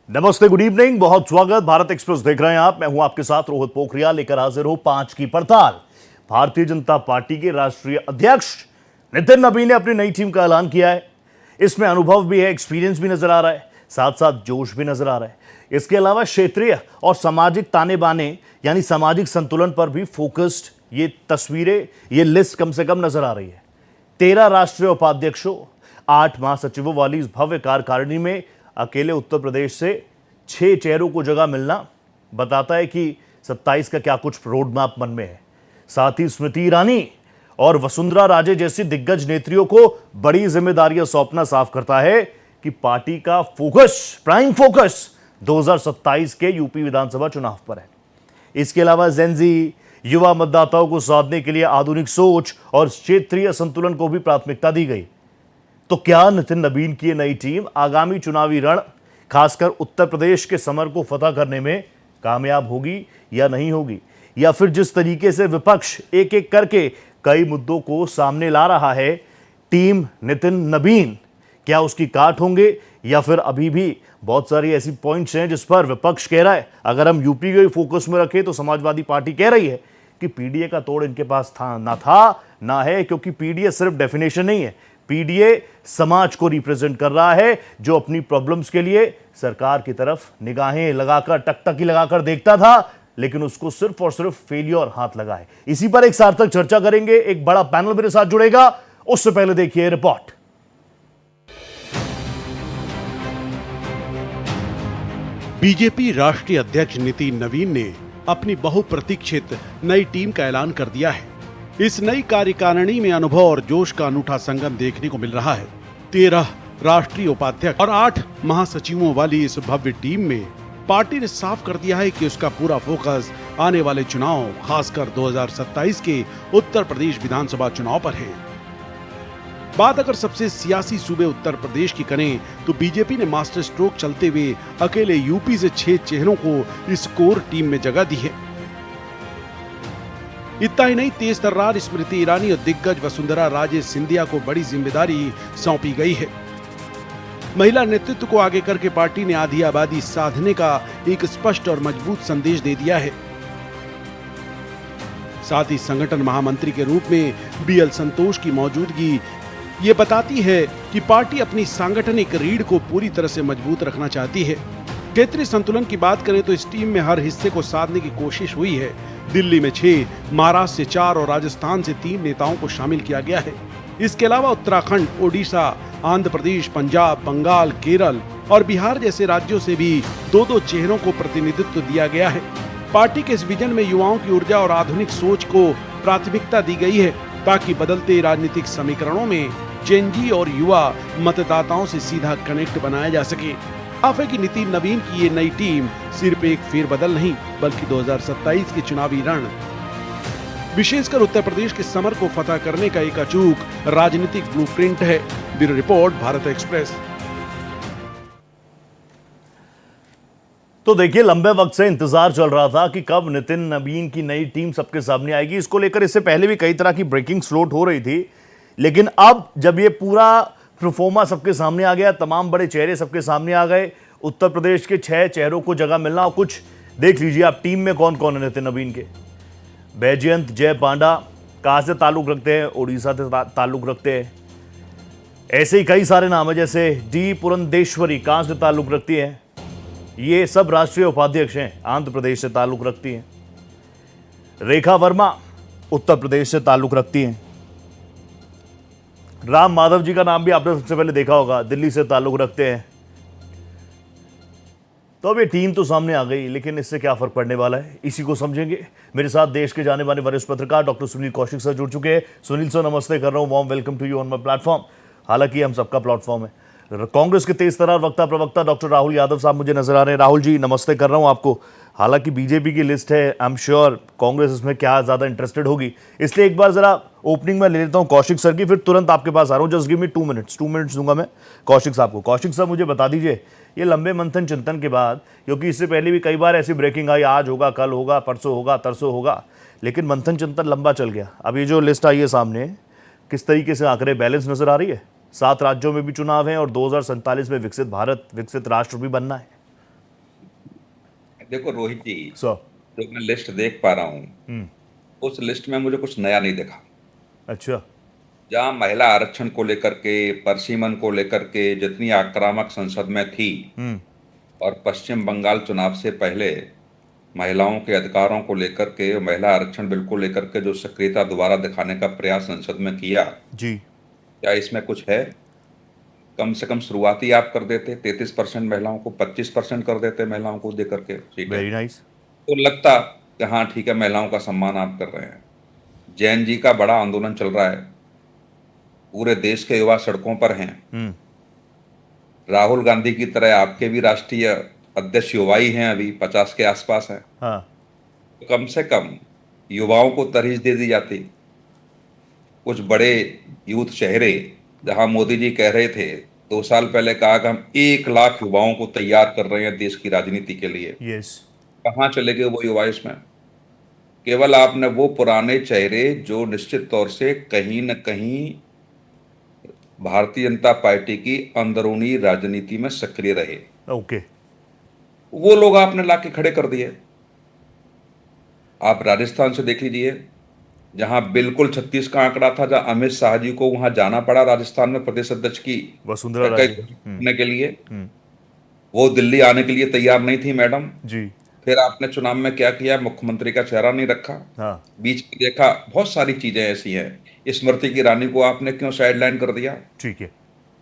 नमस्ते, good evening, बहुत स्वागत। भारत एक्सप्रेस देख रहे हैं आप। मैं हूं आपके साथ रोहित पोखरियाल, लेकर हाजिर हूं 5 की पड़ताल। भारतीय जनता पार्टी के राष्ट्रीय अध्यक्ष नितिन नबीन ने अपनी नई टीम का ऐलान किया है। इसमें अनुभव भी है, एक्सपीरियंस भी नजर आ रहा है, साथ साथ जोश भी नजर आ रहा है। इसके अलावा क्षेत्रीय और सामाजिक ताने बाने यानी सामाजिक संतुलन पर भी फोकस्ड ये तस्वीरें, ये लिस्ट कम से कम नजर आ रही है। 13 राष्ट्रीय उपाध्यक्षों, 8 महासचिवों वाली इस भव्य कार्यकारिणी में अकेले उत्तर प्रदेश से 6 चेहरों को जगह मिलना बताता है कि 27 का क्या कुछ रोड मैप मन में है। साथ ही स्मृति ईरानी और वसुंधरा राजे जैसी दिग्गज नेत्रियों को बड़ी जिम्मेदारियां सौंपना साफ करता है कि पार्टी का फोकस, प्राइम फोकस 2027 के यूपी विधानसभा चुनाव पर है। इसके अलावा जेनजी युवा मतदाताओं को साधने के लिए आधुनिक सोच और क्षेत्रीय संतुलन को भी प्राथमिकता दी गई। तो क्या नितिन नबीन की नई टीम आगामी चुनावी रण, खासकर उत्तर प्रदेश के समर को फतह करने में कामयाब होगी या नहीं होगी, या फिर जिस तरीके से विपक्ष एक एक करके कई मुद्दों को सामने ला रहा है, टीम नितिन नबीन क्या उसकी काट होंगे, या फिर अभी भी बहुत सारी ऐसी पॉइंट्स हैं जिस पर विपक्ष कह रहा है, अगर हम यूपी को फोकस में रखें तो समाजवादी पार्टी कह रही है कि पीडीए का तोड़ इनके पास था ना है, क्योंकि पीडीए सिर्फ डेफिनेशन नहीं है। पीडीए समाज को रिप्रेजेंट कर रहा है जो अपनी प्रॉब्लम्स के लिए सरकार की तरफ निगाहें लगाकर, टकटकी लगाकर देखता था, लेकिन उसको सिर्फ और सिर्फ फेलियर हाथ लगा है। इसी पर एक सार्थक चर्चा करेंगे। एक बड़ा पैनल मेरे साथ जुड़ेगा, उससे पहले देखिए रिपोर्ट। बीजेपी राष्ट्रीय अध्यक्ष नितिन नवीन ने अपनी बहुप्रतीक्षित नई टीम का ऐलान कर दिया है। इस नई कार्यकारिणी में अनुभव और जोश का अनूठा संगम देखने को मिल रहा है। 13 राष्ट्रीय उपाध्यक्ष और 8 महासचिवों वाली इस भव्य टीम में पार्टी ने साफ कर दिया है कि उसका पूरा फोकस आने वाले चुनाव, खासकर 2027 के उत्तर प्रदेश विधानसभा चुनाव पर है। बात अगर सबसे सियासी सूबे उत्तर प्रदेश की करें तो बीजेपी ने मास्टर स्ट्रोक चलते हुए अकेले यूपी से 6 चेहरों को इस कोर टीम में जगह दी है। इतना ही नहीं, तेज तर्रार स्मृति ईरानी और दिग्गज वसुंधरा राजे सिंधिया को बड़ी जिम्मेदारी सौंपी गई है। महिला नेतृत्व को आगे करके पार्टी ने आधी आबादी साधने का एक स्पष्ट और मजबूत संदेश दे दिया है। साथ ही संगठन महामंत्री के रूप में बीएल संतोष की मौजूदगी ये बताती है कि पार्टी अपनी सांगठनिक रीढ़ को पूरी तरह से मजबूत रखना चाहती है। क्षेत्रीय संतुलन की बात करें तो इस टीम में हर हिस्से को साधने की कोशिश हुई है। दिल्ली में 6, महाराष्ट्र से 4 और राजस्थान से 3 नेताओं को शामिल किया गया है। इसके अलावा उत्तराखंड, ओडिशा, आंध्र प्रदेश, पंजाब, बंगाल, केरल और बिहार जैसे राज्यों से भी 2-2 चेहरों को प्रतिनिधित्व दिया गया है। पार्टी के इस विजन में युवाओं की ऊर्जा और आधुनिक सोच को प्राथमिकता दी गई है, ताकि बदलते राजनीतिक समीकरणों में जेनजी और युवा मतदाताओं से सीधा कनेक्ट बनाया जा सके। साफ है कि नितिन नवीन की ये नई टीम सिर्फ एक फेरबदल नहीं, बल्कि 2027 के चुनावी रण, विशेषकर उत्तर प्रदेश के समर को फतह करने का एक अचूक राजनीतिक ब्लूप्रिंट है। Bureau report, Bharat express. तो देखिए, लंबे वक्त से इंतजार चल रहा था कि कब नितिन नबीन की नई टीम सबके सामने आएगी। इसको लेकर इससे पहले भी कई तरह की ब्रेकिंग फ्लोट हो रही थी, लेकिन अब जब ये पूरा प्रोफोमा सबके सामने आ गया, तमाम बड़े चेहरे सबके सामने आ गए, उत्तर प्रदेश के 6 चेहरों को जगह मिलना, और कुछ देख लीजिए आप टीम में कौन कौन है नितिन नबीन के। बैजयंत जय पांडा कहाँ से ताल्लुक रखते हैं? उड़ीसा से ताल्लुक रखते हैं। ऐसे ही कई सारे नाम है, जैसे डी पुरंदेश्वरी कहाँ से ताल्लुक रखती है? ये सब राष्ट्रीय उपाध्यक्ष हैं, आंध्र प्रदेश से ताल्लुक रखती हैं। रेखा वर्मा उत्तर प्रदेश से ताल्लुक रखती हैं। राम माधव जी का नाम भी आपने सबसे पहले देखा होगा, दिल्ली से ताल्लुक रखते हैं। तो अब ये टीम तो सामने आ गई, लेकिन इससे क्या फर्क पड़ने वाला है, इसी को समझेंगे। मेरे साथ देश के जाने माने वरिष्ठ पत्रकार डॉक्टर सुनील कौशिक सर जुड़ चुके हैं। सुनील सर, नमस्ते कर रहा हूँ, warm welcome to you on my platform. हालांकि हम सबका प्लेटफॉर्म है। कांग्रेस के तेज तर्रार वक्ता प्रवक्ता डॉक्टर राहुल यादव साहब मुझे नजर आ रहे हैं। राहुल जी, नमस्ते कर रहा हूँ आपको। हालांकि बीजेपी की लिस्ट है, आई एम श्योर कांग्रेस इसमें क्या ज़्यादा इंटरेस्टेड होगी, इसलिए एक बार ज़रा ओपनिंग में ले लेता हूं कौशिक सर की, फिर तुरंत आपके पास आ रहा हूं। जस्ट गिव मी 2 मिनट्स दूंगा मैं कौशिक साहब को। कौशिक साहब मुझे बता दीजिए, ये लंबे मंथन चिंतन के बाद, क्योंकि इससे पहले भी कई बार ऐसी ब्रेकिंग आई, आज होगा, कल होगा, परसों होगा, तरसों होगा, लेकिन मंथन चिंतन लंबा चल गया। अब ये जो लिस्ट आई है सामने, किस तरीके से आंकड़े बैलेंस नजर आ रही है? 7 राज्यों में भी चुनाव है और 2047 में विकसित भारत, विकसित राष्ट्र भी बनना है। देखो रोहित जी, सर। जो मैं लिस्ट देख पा रहा हूँ, उस लिस्ट में मुझे कुछ नया नहीं दिखा। अच्छा। जहाँ महिला आरक्षण को लेकर के, परसीमन को लेकर के जितनी आक्रामक संसद में थी, और पश्चिम बंगाल चुनाव से पहले महिलाओं के अधिकारों को लेकर के, महिला आरक्षण बिल को लेकर के जो सक्रियता दोबारा दिखाने का प्रयास संसद में किया जी, क्या इसमें कुछ है? कम से कम शुरुआती आप कर देते, 33% महिलाओं को, 25% कर देते महिलाओं को देकर के, ठीक है, वेरी नाइस। तो लगता कि हाँ ठीक है, महिलाओं का सम्मान आप कर रहे हैं। जैन जी का बड़ा आंदोलन चल रहा है, पूरे देश के युवा सड़कों पर हैं। राहुल गांधी की तरह आपके भी राष्ट्रीय अध्यक्ष युवा ही हैं, अभी 50 के आसपास हैं। हाँ। तो कम से कम युवाओं को तरजीह दे दी जाती। कुछ बड़े यूथ चेहरे, जहां मोदी जी कह रहे थे 2 साल पहले, कहा कि हम 1 लाख युवाओं को तैयार कर रहे हैं देश की राजनीति के लिए, यस। कहाँ चले गए वो युवा इसमें? केवल आपने वो पुराने चेहरे जो निश्चित तौर से कहीं न कहीं भारतीय जनता पार्टी की अंदरूनी राजनीति में सक्रिय रहे, ओके, वो लोग आपने लाके खड़े कर दिए। आप राजस्थान से देख लीजिए, जहां बिल्कुल 36 का आंकड़ा था, जहां अमित शाह जी को वहां जाना पड़ा राजस्थान में प्रदेश अध्यक्ष की वसुंधरा राजे करने के लिए, वो दिल्ली आने के लिए तैयार नहीं थी मैडम जी। फिर आपने चुनाव में क्या किया? मुख्यमंत्री का चेहरा नहीं रखा। हाँ। बीच में देखा, बहुत सारी चीजें ऐसी हैं। स्मृति ईरानी को आपने क्यों साइडलाइन कर दिया? ठीक है।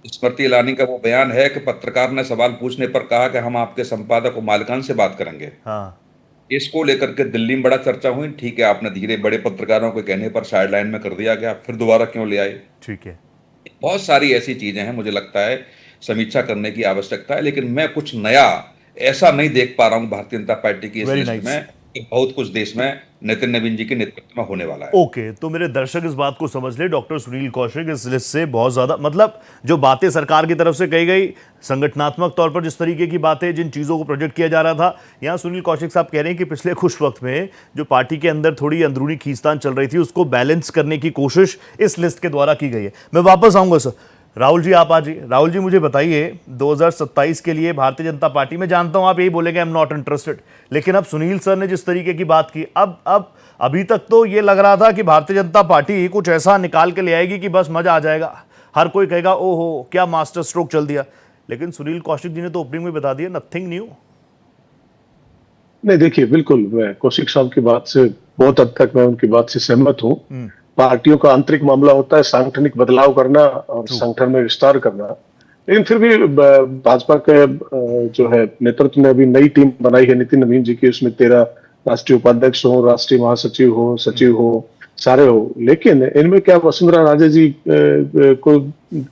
स्मृति ईरानी का वो बयान है कि पत्रकार ने सवाल पूछने पर कहा कि हम आपके संपादक और मालिकान से बात करेंगे। हाँ। इसको लेकर के दिल्ली में बड़ा चर्चा हुई। ठीक है, आपने धीरे बड़े पत्रकारों के कहने पर साइडलाइन में कर दिया गया, फिर दोबारा क्यों ले आए? ठीक है। बहुत सारी ऐसी चीजें हैं, मुझे लगता है समीक्षा करने की आवश्यकता है, लेकिन मैं कुछ नया ऐसा नहीं देख पा रहा हूं भारतीय जनता पार्टी की इस Very लिस्ट nice. में कि बहुत कुछ देश में नितिन नवीन जी के नेतृत्व में होने वाला है। ओके, तो मेरे दर्शक इस बात को समझ ले, डॉक्टर सुनील कौशिक इस लिस्ट से बहुत ज्यादा, मतलब जो बातें सरकार की तरफ से कही गई, संगठनात्मक तौर पर जिस तरीके की बातें, जिन चीजों को प्रोजेक्ट किया जा रहा था, यहाँ सुनील कौशिक साहब कह रहे हैं कि पिछले कुछ वक्त में जो पार्टी के अंदर थोड़ी अंदरूनी खींचतान चल रही थी, उसको बैलेंस करने की कोशिश इस लिस्ट के द्वारा की गई है। मैं वापस आऊंगा सर। राहुल जी आप आजिए। राहुल जी मुझे बताइए, 2027 के लिए भारतीय जनता पार्टी में, जानता हूं आप यही बोलेंगे आई एम नॉट इंटरेस्टेड, लेकिन अब सुनील सर ने जिस तरीके की बात की, अब अभी तक तो ये लग रहा था कि भारतीय जनता पार्टी कुछ ऐसा निकाल के ले आएगी कि बस मजा आ जाएगा, हर कोई कहेगा ओहो क्या मास्टर स्ट्रोक चल दिया, लेकिन सुनील कौशिक जी ने तो ओपनिंग में बता दिया नथिंग न्यू। नहीं, देखिए, बिल्कुल मैं कौशिक साहब की बात से बहुत हद तक मैं उनकी बात से सहमत हूँ। पार्टियों का आंतरिक मामला होता है सांगठनिक बदलाव करना और संगठन में विस्तार करना, लेकिन फिर भी भाजपा के जो है नेतृत्व ने अभी नई टीम बनाई है नितिन नवीन जी की, उसमें 13 राष्ट्रीय उपाध्यक्ष हो, राष्ट्रीय महासचिव हो, सचिव हो, सारे हो, लेकिन इनमें क्या वसुंधरा राजे जी को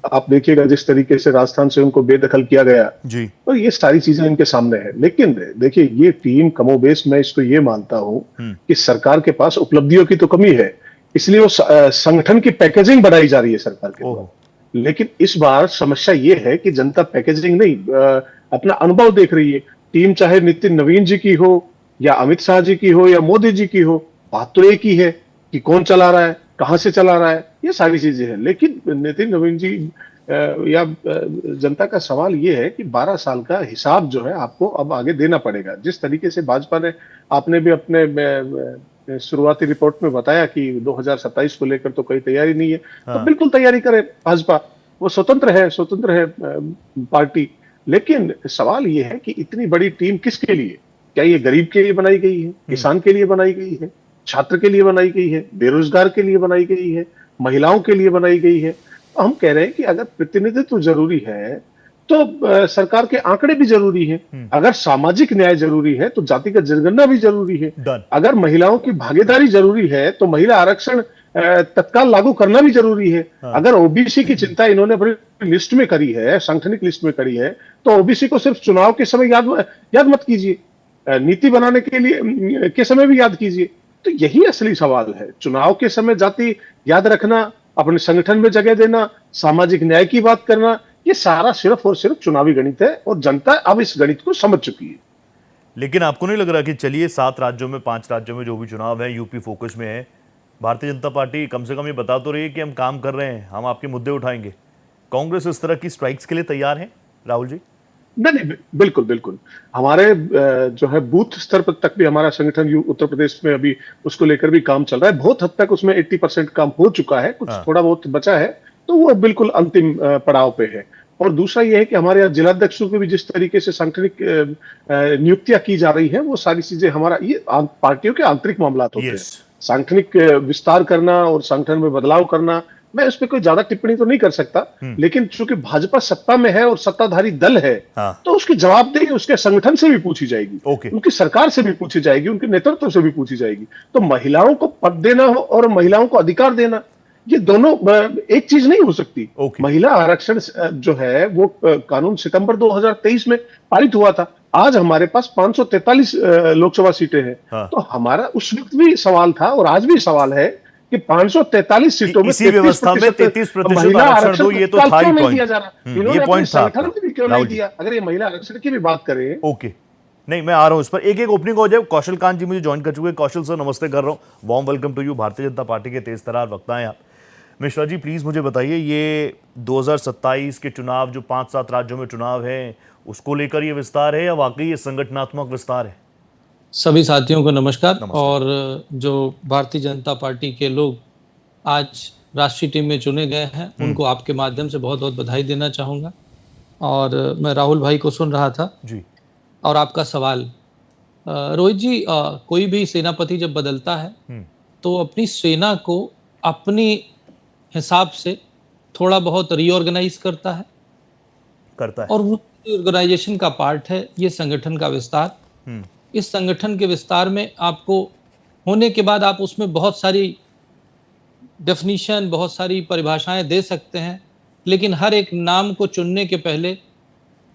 आप देखिएगा जिस तरीके से राजस्थान से उनको बेदखल किया गया जी, तो ये सारी चीजें इनके सामने है। लेकिन देखिए, ये टीम कमोबेश मैं इसको ये मानता हूँ कि सरकार के पास उपलब्धियों की तो कमी है, इसलिए वो संगठन की पैकेजिंग बढ़ाई जा रही है सरकार के द्वारा। लेकिन इस बार समस्या ये है कि जनता पैकेजिंग नहीं, अपना अनुभव देख रही है। टीम चाहे नितिन नवीन जी की हो या अमित शाह जी की हो या मोदी जी की हो, बात तो एक ही है कि कौन चला रहा है, कहां से चला रहा है, ये सारी चीजें हैं। लेकिन नितिन नवीन जी या जनता का सवाल ये है कि 12 साल का हिसाब जो है आपको अब आगे देना पड़ेगा। जिस तरीके से भाजपा ने, आपने भी अपने शुरुआती रिपोर्ट में बताया कि 2027 को लेकर तो कोई तैयारी नहीं है, तो बिल्कुल तैयारी करे भाजपा, वो स्वतंत्र है पार्टी। लेकिन सवाल ये है कि इतनी बड़ी टीम किसके लिए? क्या ये गरीब के लिए बनाई गई है, किसान के लिए बनाई गई है, छात्र के लिए बनाई गई है, बेरोजगार के लिए बनाई गई है, महिलाओं के लिए बनाई गई है? तो हम कह रहे हैं कि अगर प्रतिनिधित्व जरूरी है तो सरकार के आंकड़े भी जरूरी है, अगर सामाजिक न्याय जरूरी है तो जातिगत जनगणना भी जरूरी है, अगर महिलाओं की भागीदारी जरूरी है तो महिला आरक्षण तत्काल लागू करना भी जरूरी है। अगर ओबीसी की चिंता इन्होंने अपनी लिस्ट में करी है, सांगठनिक लिस्ट में करी है, तो ओबीसी को सिर्फ चुनाव के समय याद मत कीजिए, नीति बनाने के लिए के समय भी याद कीजिए। तो यही असली सवाल है। चुनाव के समय जाति याद रखना, अपने संगठन में जगह देना, सामाजिक न्याय की बात करना, ये सारा सिर्फ और सिर्फ चुनावी गणित है और जनता अब इस गणित को समझ चुकी है। लेकिन आपको नहीं लग रहा कि चलिए 7 राज्यों में 5 राज्यों में जो भी चुनाव है यूपी फोकस में है, भारतीय जनता पार्टी कम से कम ये बता तो रही है कि हम काम कर रहे हैं, हम आपके मुद्दे उठाएंगे। कांग्रेस इस तरह की स्ट्राइक्स के लिए तैयार है राहुल जी? नहीं नहीं, बिल्कुल बिल्कुल। हमारे जो है बूथ स्तर पर तक भी हमारा संगठन उत्तर प्रदेश में अभी उसको लेकर भी काम चल रहा है। बहुत हद तक उसमें 80% काम हो चुका है, कुछ थोड़ा बहुत बचा है, तो वो बिल्कुल अंतिम पड़ाव पे है। और दूसरा ये है कि हमारे यहाँ जिलाध्यक्षों की भी जिस तरीके से सांगठनिक नियुक्तियां की जा रही है, वो सारी चीजें हमारा ये पार्टियों के आंतरिक मामलात होते हैं। सांगठनिक विस्तार करना और संगठन में बदलाव करना, मैं उस पर कोई ज्यादा टिप्पणी तो नहीं कर सकता, लेकिन चूंकि भाजपा सत्ता में है और सत्ताधारी दल है, तो उसकी जवाबदेही उसके संगठन से भी पूछी जाएगी, उनकी सरकार से भी पूछी जाएगी, उनके नेतृत्व से भी पूछी जाएगी। तो महिलाओं को पद देना और महिलाओं को अधिकार देना, ये दोनों एक चीज नहीं हो सकती। महिला आरक्षण जो है वो कानून सितंबर 2023 में पारित हुआ था। आज हमारे पास 543 लोकसभा सीटें हैं। तो हमारा उस वक्त भी सवाल था और आज भी सवाल है कि 543 सीटों में इसी व्यवस्था में 33% महिला आरक्षण दो, ये तो था ही नहीं दिया जा रहा। इन्होंने अपने संगठन में भी क्यों नहीं राहुल दिया? अगर ये महिला आरक्षण की भी बात करें। ओके, नहीं मैं आ रहा हूं इस पर, एक एक ओपनिंग हो जाए। कौशल कांत जी मुझे ज्वाइन कर चुके हैं। कौशल सर नमस्ते कर रहा हूं, warm welcome to you. Bharatiya Janata party के तेज तरार वक्ता हैं आप। मिश्रा जी प्लीज मुझे बताइए, ये 2027 के चुनाव जो 5-7 राज्यों में चुनाव है, उसको लेकर ये विस्तार है या वाकई ये संगठनात्मक विस्तार है? सभी साथियों को नमस्कार। और जो भारतीय जनता पार्टी के लोग आज राष्ट्रीय टीम में चुने गए हैं, उनको आपके माध्यम से बहुत बहुत बधाई देना चाहूँगा। और मैं राहुल भाई को सुन रहा था जी, और आपका सवाल, रोहित जी, कोई भी सेनापति जब बदलता है तो अपनी सेना को अपनी हिसाब से थोड़ा बहुत रीऑर्गेनाइज करता है और वो ऑर्गेनाइजेशन का पार्ट है ये संगठन का विस्तार। इस संगठन के विस्तार में आपको होने के बाद आप उसमें बहुत सारी डेफिनेशन, बहुत सारी परिभाषाएं दे सकते हैं, लेकिन हर एक नाम को चुनने के पहले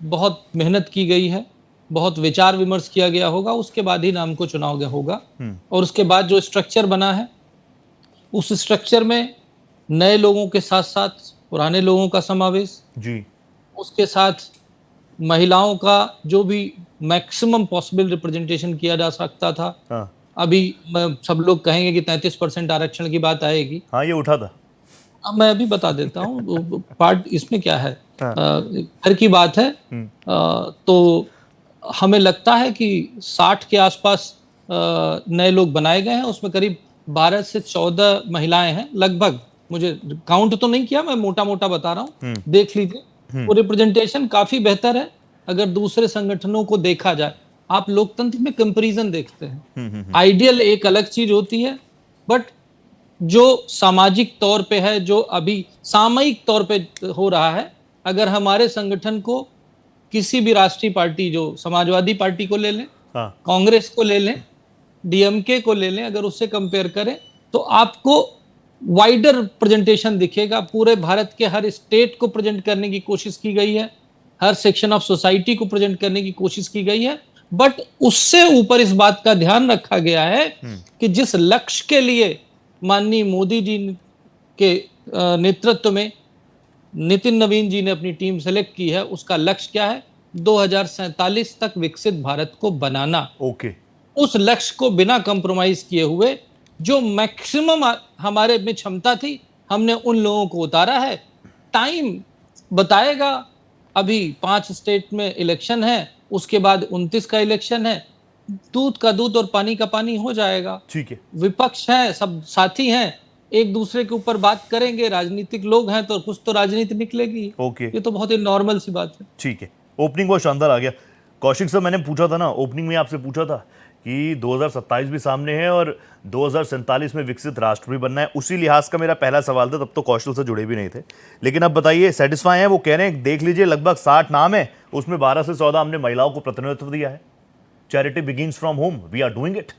बहुत मेहनत की गई है, बहुत विचार विमर्श किया गया होगा, उसके बाद ही नाम को चुना गया होगा। और उसके बाद जो स्ट्रक्चर बना है, उस स्ट्रक्चर में नए लोगों के साथ साथ पुराने लोगों का समावेश जी, उसके साथ महिलाओं का जो भी मैक्सिमम पॉसिबल रिप्रेजेंटेशन किया जा सकता था। अभी सब लोग कहेंगे कि 33% आरक्षण की बात आएगी। हाँ, ये उठा था। अब मैं अभी बता देता हूँ पार्ट इसमें क्या है। घर की बात है। तो हमें लगता है कि 60 के आसपास नए लोग बनाए गए हैं, उसमें करीब 12 से 14 महिलाएं हैं लगभग। मुझे काउंट तो नहीं किया, मैं मोटा मोटा बता रहा हूँ, देख लीजिए। वो रिप्रेजेंटेशन काफी बेहतर है अगर दूसरे संगठनों को देखा जाए। आप लोकतंत्र में कंपैरिजन देखते हैं, आइडियल एक अलग चीज होती है, बट जो सामाजिक तौर पे है, जो अभी सामयिक तौर पे हो रहा है, अगर हमारे संगठन को किसी भी राष्ट्रीय पार्टी, जो समाजवादी पार्टी को ले लें, कांग्रेस को ले लें, डीएमके को ले लें, अगर उससे कंपेयर करें तो आपको वाइडर प्रेजेंटेशन दिखेगा। पूरे भारत के हर स्टेट को प्रेजेंट करने की कोशिश की गई है, हर सेक्शन ऑफ सोसाइटी को प्रेजेंट करने की कोशिश की गई है, बट उससे ऊपर इस बात का ध्यान रखा गया है कि जिस लक्ष्य के लिए माननीय मोदी जी के नेतृत्व में नितिन नवीन जी ने अपनी टीम सेलेक्ट की है, उसका लक्ष्य क्या है? 2047 तक विकसित भारत को बनाना। उस लक्ष्य को बिना कंप्रोमाइज किए हुए जो मैक्सिमम हमारे में क्षमता थी, हमने उन लोगों को उतारा है। टाइम बताएगा। अभी 5 स्टेट में इलेक्शन है, उसके बाद 29 का इलेक्शन है, दूध का दूध और पानी का पानी हो जाएगा। ठीक है, विपक्ष है, सब साथी हैं, एक दूसरे के ऊपर बात करेंगे, राजनीतिक लोग हैं तो कुछ तो राजनीति निकलेगी। ये तो बहुत ही नॉर्मल सी बात है। ठीक है, ओपनिंग बहुत शानदार आ गया। कौशिक सर, मैंने पूछा था ना, ओपनिंग में आपसे पूछा था कि 2027 भी सामने है और 2047 में विकसित राष्ट्र भी बनना है। उसी लिहाज का मेरा पहला सवाल था, तब तो कौशल से जुड़े भी नहीं थे। लेकिन अब बताइए, सेटिस्फाई हैं? वो कह रहे हैं, देख लीजिए लगभग 60 नाम है, उसमें 12 से 14 हमने महिलाओं को प्रतिनिधित्व दिया है। Charity begins from home, we are doing it.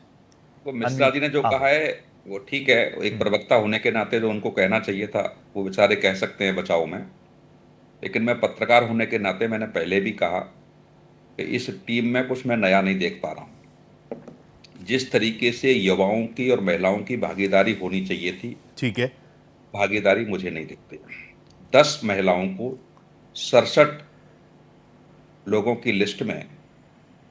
तो मिश्रा जी ने जो कहा है वो ठीक है, एक प्रवक्ता होने के नाते जो उनको कहना चाहिए था वो बेचारे कह सकते हैं बचाव में। लेकिन मैं पत्रकार होने के नाते मैंने पहले भी कहा कि इस टीम में कुछ मैं नया नहीं देख पा रहा हूँ। जिस तरीके से युवाओं की और महिलाओं की भागीदारी होनी चाहिए थी, ठीक है। भागीदारी मुझे नहीं दिखती। 10 महिलाओं को 67 लोगों की लिस्ट में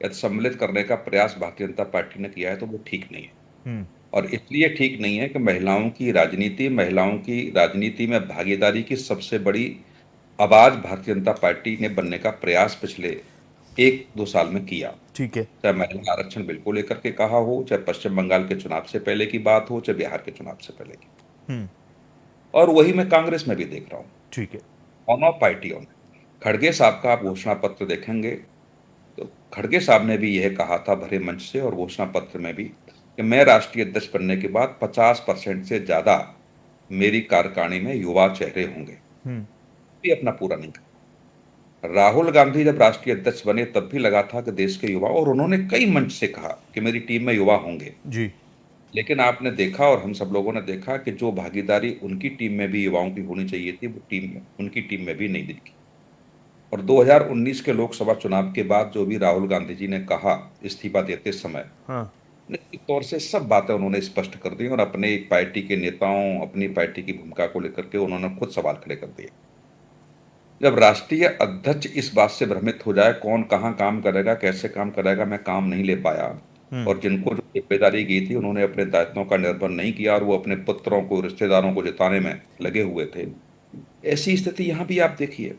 यदि सम्मिलित करने का प्रयास भारतीय जनता पार्टी ने किया है तो वो ठीक नहीं है। और इसलिए ठीक नहीं है कि महिलाओं की राजनीति में भागीदारी की सबसे बड़ी आवाज भारतीय जनता पार्टी ने बनने का प्रयास पिछले 1-2 साल में किया। ठीक है। चाहे महिला आरक्षण बिल को लेकर के कहा हो, चाहे पश्चिम बंगाल के चुनाव से पहले की बात हो, चाहे बिहार के चुनाव से पहले की, और वही मैं कांग्रेस में भी देख रहा हूँ। ठीक है। दोनों पार्टियों ने, खड़गे साहब का आप घोषणा पत्र देखेंगे तो खड़गे साहब ने भी यह कहा था भरे मंच से और घोषणा पत्र में भी कि मैं राष्ट्रीय अध्यक्ष बनने के बाद 50% से ज्यादा मेरी कार्यकारिणी में युवा चेहरे होंगे। भी अपना पूरा नहीं कर। राहुल गांधी जब राष्ट्रीय अध्यक्ष बने तब भी लगा था कि देश के युवा, और उन्होंने कई मंच से कहा कि मेरी टीम में युवा होंगे जी। लेकिन आपने देखा और हम सब लोगों ने देखा कि जो भागीदारी उनकी टीम में भी युवाओं की होनी चाहिए थी वो उनकी टीम में भी नहीं दिखी। और 2019 के लोकसभा चुनाव के बाद जो भी राहुल गांधी जी ने कहा इस्तीफा देते समय, निश्चित तौर से सब बातें उन्होंने स्पष्ट कर दी और अपने एक पार्टी के नेताओं, अपनी पार्टी की भूमिका को लेकर के उन्होंने खुद सवाल खड़े कर दिए। जब राष्ट्रीय अध्यक्ष इस बात से भ्रमित हो जाए कौन कहाँ काम करेगा, कैसे काम करेगा, मैं काम नहीं ले पाया, और जिनको जो जिम्मेदारी गई थी उन्होंने अपने दायित्वों का निर्वहन नहीं किया और वो अपने पुत्रों को, रिश्तेदारों को जिताने में लगे हुए थे, ऐसी स्थिति यहाँ भी आप देखिए।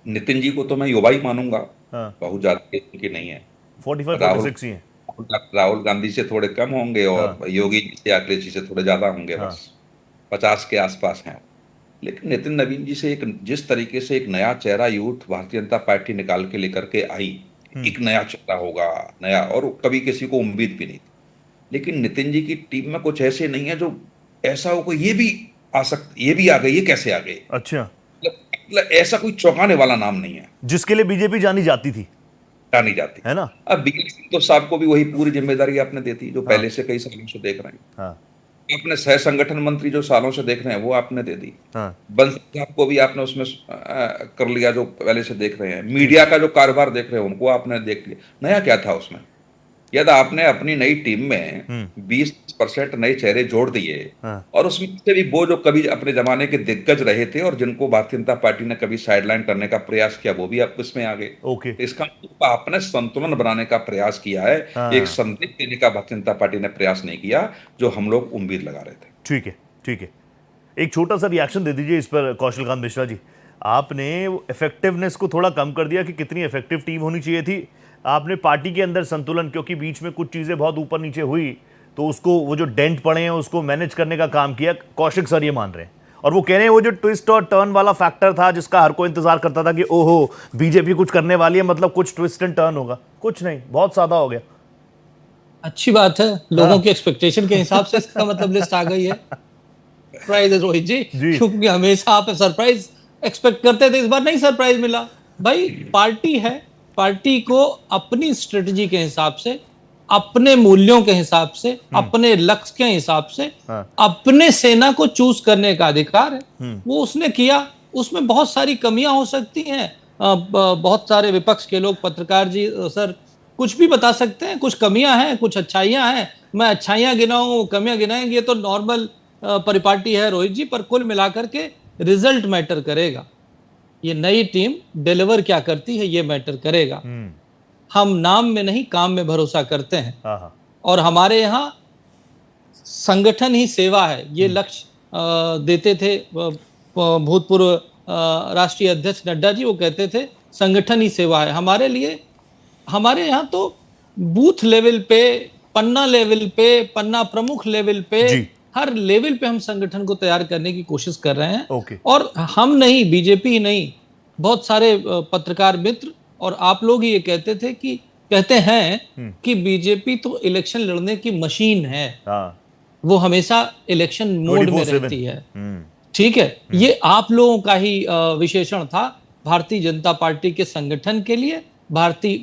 नितिन जी को तो मैं युवा ही मानूंगा, बहुत ज्यादा की नहीं है, 45-46 ही है। राहुल गांधी से थोड़े कम होंगे और योगी जी से, अखिलेश जी से थोड़े ज्यादा होंगे, बस 50 के आसपास हैं। लेकिन नितिन नवीन जी से जिस तरीके से एक नया चेहरा यूथ भारतीय जनता पार्टी निकाल के लेकर के आई, एक नया चेहरा होगा, नया, और कभी किसी को उम्मीद भी नहीं थी। लेकिन नितिन जी की टीम में कुछ ऐसे नहीं है जो ऐसा हो कोई ये भी आ गए, ये कैसे आ गए, अच्छा, मतलब ऐसा कोई चौंकाने वाला नाम नहीं है जिसके लिए बीजेपी जानी जाती थी, जानी जाती है ना। अब बीएल सिंह तो साहब को भी वही पूरी जिम्मेदारी आपने दे दी जो पहले से कई सालों से देख रहे हैं। आपने सह संगठन मंत्री जो सालों से देख रहे हैं वो आपने दे दी। बंसल साहब को भी आपने उसमें कर लिया जो पहले से देख रहे हैं। मीडिया का जो कारोबार देख रहे हैं उनको आपने देख लिया। नया क्या था उसमें? यदि आपने अपनी नई टीम में 20% नए चेहरे जोड़ दिए और उसमें से भी वो जो कभी अपने जमाने के दिग्गज रहे थे और जिनको भारतीय जनता पार्टी ने कभी साइडलाइन करने का प्रयास किया वो भी आप इसमें आ गए। तो इसका मतलब आपने संतुलन बनाने का प्रयास किया है, एक संदेश देने का भारतीय जनता पार्टी ने प्रयास नहीं किया जो हम लोग उम्मीद लगा रहे थे। ठीक है, ठीक है। एक छोटा सा रिएक्शन दे दीजिए इस पर कौशल कांत मिश्रा जी। आपने इफेक्टिवनेस को थोड़ा कम कर दिया कि कितनी इफेक्टिव टीम होनी चाहिए थी। आपने पार्टी के अंदर संतुलन, क्योंकि बीच में कुछ चीज़ें बहुत ऊपर नीचे हुई तो उसको, वो जो डेंट पड़े हैं उसको मैनेज करने का काम किया। कौशिक सर ये मान रहे हैं और वो कह रहे हैं वो जो ट्विस्ट और टर्न वाला फैक्टर था जिसका हर कोई इंतजार करता था कि ओहो बीजेपी कुछ करने वाली है, मतलब कुछ ट्विस्ट एंड टर्न होगा, कुछ नहीं, बहुत सादा हो गया। अच्छी बात है, लोगों के एक्सपेक्टेशन के हिसाब से इसका मतलब लिस्ट आ गई है। सरप्राइज है रोहित जी, क्योंकि हमेशा आप सरप्राइज एक्सपेक्ट करते थे, इस बार नहीं सरप्राइज मिला। भाई पार्टी है, पार्टी को अपनी स्ट्रेटजी के हिसाब से, अपने मूल्यों के हिसाब से, अपने लक्ष्य के हिसाब से अपने सेना को चूज करने का अधिकार है। वो उसने किया। उसमें बहुत सारी कमियां हो सकती हैं, बहुत सारे विपक्ष के लोग, पत्रकार जी सर कुछ भी बता सकते हैं, कुछ कमियां हैं, कुछ अच्छाइयां हैं। मैं अच्छाइयां गिनाऊं, कमियां गिनाएंगे, ये तो नॉर्मल परिपाटी है रोहित जी। पर कुल मिलाकर के रिजल्ट मैटर करेगा। ये नई टीम डिलीवर क्या करती है ये मैटर करेगा। हम नाम में नहीं काम में भरोसा करते हैं और हमारे यहाँ संगठन ही सेवा है ये लक्ष्य देते थे भूतपूर्व राष्ट्रीय अध्यक्ष नड्डा जी। वो कहते थे संगठन ही सेवा है हमारे लिए। हमारे यहाँ तो बूथ लेवल पे, पन्ना लेवल पे, पन्ना प्रमुख लेवल पे, हर लेवल पे हम संगठन को तैयार करने की कोशिश कर रहे हैं। और हम नहीं, बीजेपी ही नहीं, बहुत सारे पत्रकार मित्र और आप लोग ही ये कहते हैं कि बीजेपी तो इलेक्शन लड़ने की मशीन है। वो हमेशा इलेक्शन मोड में रहती है। ठीक है, ये आप लोगों का ही विशेषण था भारतीय जनता पार्टी के संगठन के लिए, भारतीय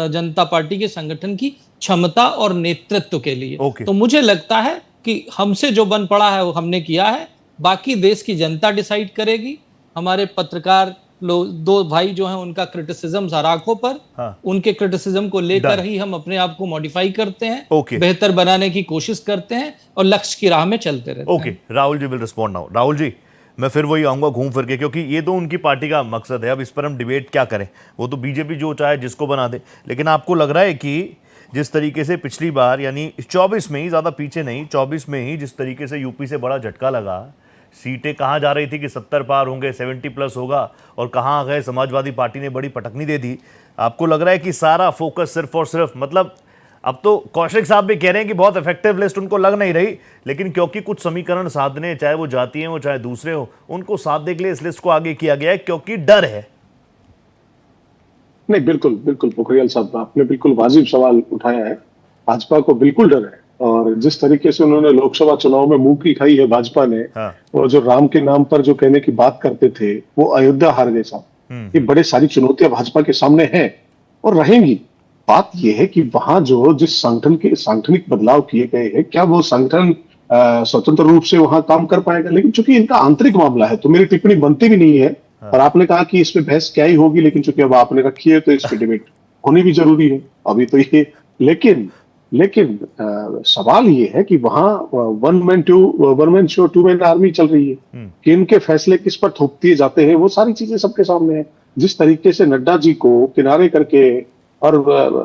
जनता पार्टी के संगठन की क्षमता और नेतृत्व के लिए। तो मुझे लगता है कि हमसे जो बन पड़ा है वो हमने किया है, बाकी देश की जनता डिसाइड करेगी। हमारे पत्रकार दो भाई जो हैं उनका क्रिटिसिज्म सराखों पर, हाँ। उनके क्रिटिसिज्म को लेकर Done. ही हम अपने आप को मॉडिफाई करते हैं, Okay. बेहतर बनाने की कोशिश करते हैं और लक्ष्य की राह में चलते रहते okay, Rahul ji will respond now. Rahul ji, मैं फिर वही आऊंगा घूम फिर के, क्योंकि ये तो उनकी पार्टी का मकसद है। अब इस पर हम डिबेट क्या करें, वो तो बीजेपी जो चाहे जिसको बना दे। लेकिन आपको लग रहा है कि जिस तरीके से पिछली बार, यानी 24 में ही, ज़्यादा पीछे नहीं, 24 में ही जिस तरीके से यूपी से बड़ा झटका लगा, सीटें कहाँ जा रही थी कि 70 पार होंगे, 70 प्लस होगा, और कहाँ आ गए, समाजवादी पार्टी ने बड़ी पटकनी दे दी। आपको लग रहा है कि सारा फोकस सिर्फ और सिर्फ, मतलब अब तो कौशिक साहब भी कह रहे हैं कि बहुत इफेक्टिव लिस्ट उनको लग नहीं रही, लेकिन क्योंकि कुछ समीकरण साधने, चाहे वो जातीय हो चाहे दूसरे हो, उनको साधने के लिए इस लिस्ट को आगे किया गया है, क्योंकि डर है। नहीं, बिल्कुल बिल्कुल पोखरियाल साहब, आपने बिल्कुल वाजिब सवाल उठाया है। भाजपा को बिल्कुल डर है, और जिस तरीके से उन्होंने लोकसभा चुनाव में मुंह की खाई है भाजपा ने, हाँ। और जो राम के नाम पर जो कहने की बात करते थे, वो अयोध्या हार गए साहब। ये बड़े सारी चुनौतियां भाजपा के सामने हैं और रहेंगी। बात यह है कि वहां जो जिस संगठन के सांगठनिक बदलाव किए गए हैं, क्या वो संगठन स्वतंत्र रूप से वहां काम कर पाएगा? लेकिन चूंकि इनका आंतरिक मामला है तो मेरी टिप्पणी बनती भी नहीं है। और आपने कहा कि इस पे बहस क्या ही होगी, लेकिन चूंकि अब आपने रखी है तो इस पे डिबेट होनी भी जरूरी है अभी तो ये। लेकिन सवाल ये है कि वहां one man show two man army चल रही है कि इनके फैसले किस पर थोप दिए जाते हैं, वो सारी चीजें सबके सामने है। जिस तरीके से नड्डा जी को किनारे करके और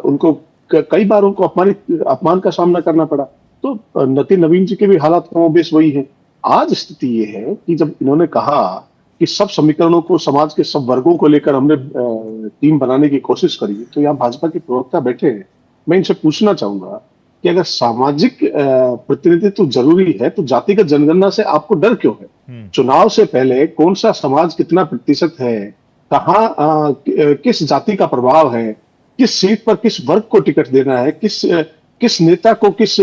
उनको कई बार उनको अपमान का सामना करना पड़ा, तो नितिन नवीन जी के भी हालात कमोबेश वही है। आज स्थिति ये है कि जब इन्होंने कहा कि सब समीकरणों को, समाज के सब वर्गों को लेकर हमने टीम बनाने की कोशिश करी, तो यहाँ भाजपा के प्रवक्ता बैठे हैं। मैं इनसे पूछना चाहूंगा कि अगर सामाजिक प्रतिनिधित्व जरूरी है तो जातिगत जनगणना से आपको डर क्यों है? चुनाव से पहले कौन सा समाज कितना प्रतिशत है, कहाँ किस जाति का प्रभाव है, किस सीट पर किस वर्ग को टिकट देना है, किस नेता को किस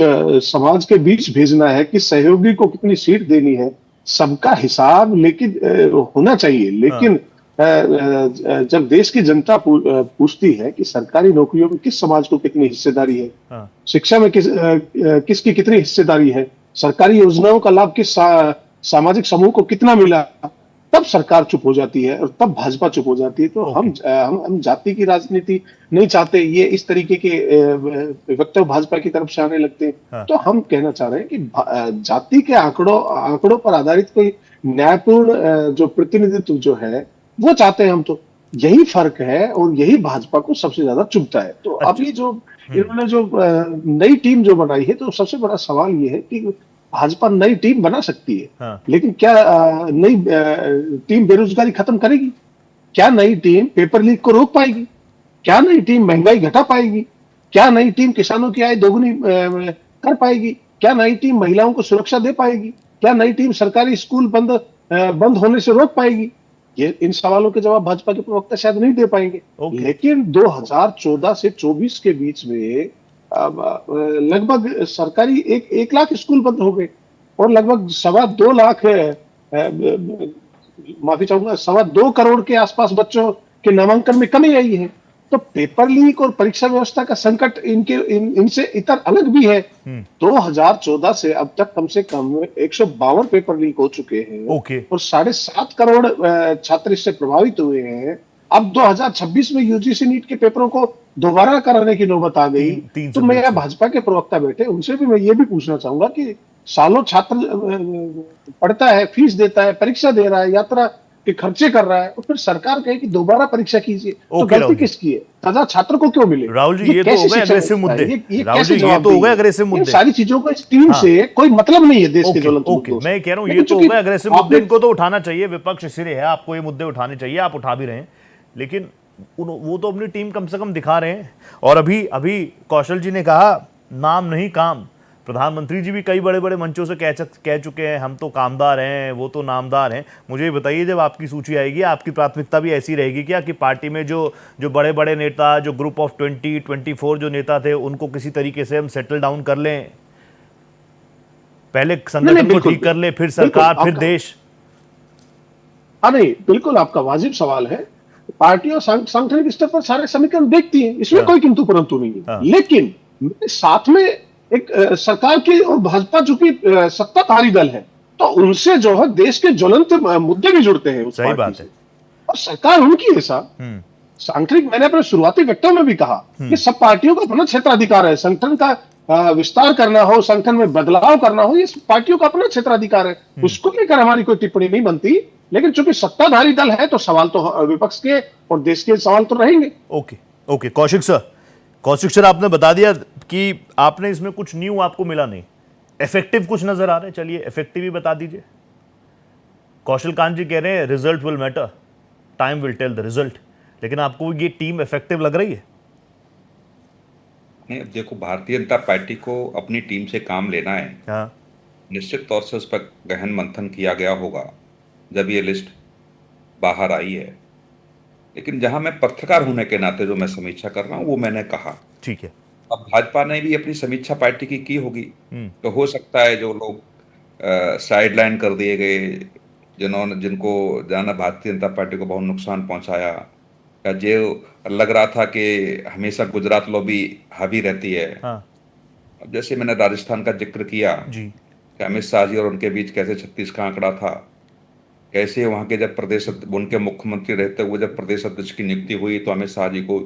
समाज के बीच भेजना है, किस सहयोगी को कितनी सीट देनी है, सबका हिसाब लेकिन होना चाहिए। लेकिन जब देश की जनता पूछती है कि सरकारी नौकरियों में किस समाज को कितनी हिस्सेदारी है, शिक्षा में किसकी कितनी हिस्सेदारी है, सरकारी योजनाओं का लाभ किस सामाजिक समूह को कितना मिला, तब सरकार चुप हो जाती है और तब भाजपा चुप हो जाती है। तो हम जाति की राजनीति नहीं चाहते, ये इस तरीके के वक्तव्य भाजपा की तरफ से आने लगते हैं। तो हम कहना चाह रहे हैं कि जाति के आंकड़ों पर आधारित कोई न्यायपूर्ण जो प्रतिनिधित्व जो है वो चाहते हैं हम। तो यही फर्क है और यही भाजपा को सबसे ज्यादा चुभता है। तो अब ये जो इन्होंने जो नई टीम जो बनाई है, तो सबसे बड़ा सवाल ये है कि भाजपा नई टीम बना सकती है, लेकिन क्या नई टीम बेरोजगारी खत्म करेगी? क्या नई टीम पेपर लीक को रोक पाएगी? क्या नई टीम महंगाई घटा पाएगी? क्या नई टीम किसानों की आय दोगुनी कर पाएगी? क्या नई टीम महिलाओं को सुरक्षा दे पाएगी? क्या नई टीम सरकारी स्कूल बंद होने से रोक पाएगी? ये इन सवालों के जवाब भाजपा के प्रवक्ता शायद नहीं दे पाएंगे। लेकिन 2014 से 24 के बीच में लगभग सरकारी एक लाख स्कूल बंद हो गए और लगभग 2.25 लाख माफी चाहूंगा 2.25 करोड़ के आसपास बच्चों के नामांकन में कमी आई है। तो पेपर लीक और परीक्षा व्यवस्था का संकट इनसे इतर अलग भी है। 2014 से अब तक कम से कम 152 पेपर लीक हो चुके हैं और 7.5 करोड़ छात्र इससे प्रभावित हुए हैं। अब 2026 में यूजीसी नीट के पेपरों को दोबारा कराने की नौबत आ गई। तो मैं यहाँ भाजपा के प्रवक्ता बैठे, उनसे भी मैं ये भी पूछना चाहूंगा कि सालों छात्र पढ़ता है, फीस देता है, परीक्षा दे रहा है, यात्रा के खर्चे कर रहा है, और फिर सरकार कहे कि दोबारा परीक्षा कीजिए। तो गलती किसकी है? सजा छात्र को क्यों मिले? राहुल जी, ये तो हो गए अग्रेसिव मुद्दे। राहुल जी, ये तो हो गए अग्रेसिव मुद्दे। सारी चीजों को इस टीम से कोई मतलब नहीं है देश के ज्वलंत मुद्दों से। मैं कह रहा हूँ ये तो हो गए अग्रेसिव मुद्दे, इनको तो उठाना चाहिए। विपक्ष इसलिए है, आपको ये मुद्दे उठाने चाहिए, आप उठा भी रहे हैं, लेकिन वो तो अपनी टीम कम से कम दिखा रहे हैं। और अभी कौशल जी ने कहा नाम नहीं काम। प्रधानमंत्री जी भी कई बड़े बड़े मंचों से कह चुके हैं हम तो कामदार हैं, वो तो नामदार हैं। मुझे बताइए, जब आपकी सूची आएगी, आपकी प्राथमिकता भी ऐसी रहेगी क्या कि पार्टी में जो बड़े बड़े नेता, जो ग्रुप ऑफ 24 जो नेता थे, उनको किसी तरीके से हम सेटल डाउन कर लें, पहले संगठन को ठीक कर ले, फिर सरकार, फिर देश? हाँ, नहीं, बिल्कुल आपका वाजिब सवाल है। पार्टी और सांगठनिक स्तर पर सारे समीकरण देखती है, इसमें कोई किंतु परंतु नहीं है। लेकिन साथ में एक सरकार की और भाजपा चूंकि सत्ताधारी दल है, तो उनसे जो है देश के ज्वलंत मुद्दे भी जुड़ते हैं उस सही बात है। और सरकार उनकी है साहब। सांगठनिक, मैंने अपने शुरुआती वक्तव्य में भी कहा कि सब पार्टियों का अपना क्षेत्राधिकार है। संगठन का विस्तार करना हो, संगठन में बदलाव करना हो, ये पार्टियों का अपना क्षेत्राधिकार है। उसको लेकर हमारी कोई टिप्पणी नहीं बनती। लेकिन चूंकि सत्ताधारी दल है तो सवाल तो विपक्ष के और देश के सवाल तो रहेंगे। ओके ओके, कौशिक सर आपने बता दिया कि आपने इसमें कुछ न्यू आपको मिला नहीं, इफेक्टिव कुछ नजर आ रहे हैं। चलिए इफेक्टिव ही बता दीजिए। कौशल कांत जी कह रहे हैं result will matter, time will tell the result, लेकिन आपको ये टीम इफेक्टिव लग रही है? नहीं, अब देखो, भारतीय जनता पार्टी को अपनी टीम से काम लेना है। हाँ, निश्चित तौर से उस पर गहन मंथन किया गया होगा जब ये लिस्ट बाहर आई है। लेकिन जहां मैं पत्रकार होने के नाते जो मैं समीक्षा कर रहा हूं वो मैंने कहा। ठीक है। अब भाजपा ने भी अपनी समीक्षा पार्टी की होगी, तो हो सकता है जो लोग साइड लाइन कर दिए गए, जिनको जाना भारतीय जनता पार्टी को बहुत नुकसान पहुंचाया, या जो लग रहा था कि हमेशा गुजरात लॉबी हावी रहती है। हाँ अब जैसे मैंने राजस्थान का जिक्र किया जी, कि अमित शाह जी और उनके बीच कैसे 36 का आंकड़ा था, कैसे वहां के जब उनके मुख्यमंत्री रहते हुए जब प्रदेश अध्यक्ष की नियुक्ति हुई तो अमित शाह जी को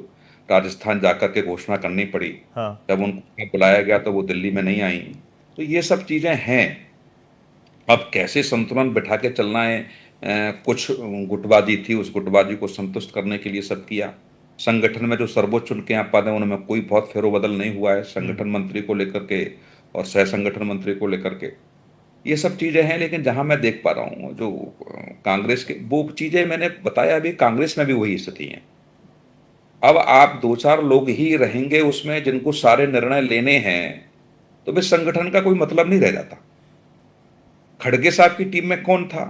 राजस्थान जाकर के घोषणा करनी पड़ी। हाँ जब उनको बुलाया गया तो वो दिल्ली में नहीं आई। तो ये सब चीजें हैं। अब कैसे संतुलन बिठा के चलना है, कुछ गुटबाजी थी, उस गुटबाजी को संतुष्ट करने के लिए सब किया। संगठन में जो सर्वोच्च उनके यहाँ पद है उनमें कोई बहुत फेरोबदल नहीं हुआ है, संगठन मंत्री को लेकर के और सह संगठन मंत्री को लेकर के। ये सब चीजें हैं। लेकिन जहां मैं देख पा रहा हूँ जो कांग्रेस के, वो चीजें मैंने बताया अभी, कांग्रेस में भी वही स्थिति है। अब आप 2-4 लोग ही रहेंगे उसमें जिनको सारे निर्णय लेने हैं, तो फिर संगठन का कोई मतलब नहीं रह जाता। खड़गे साहब की टीम में कौन था?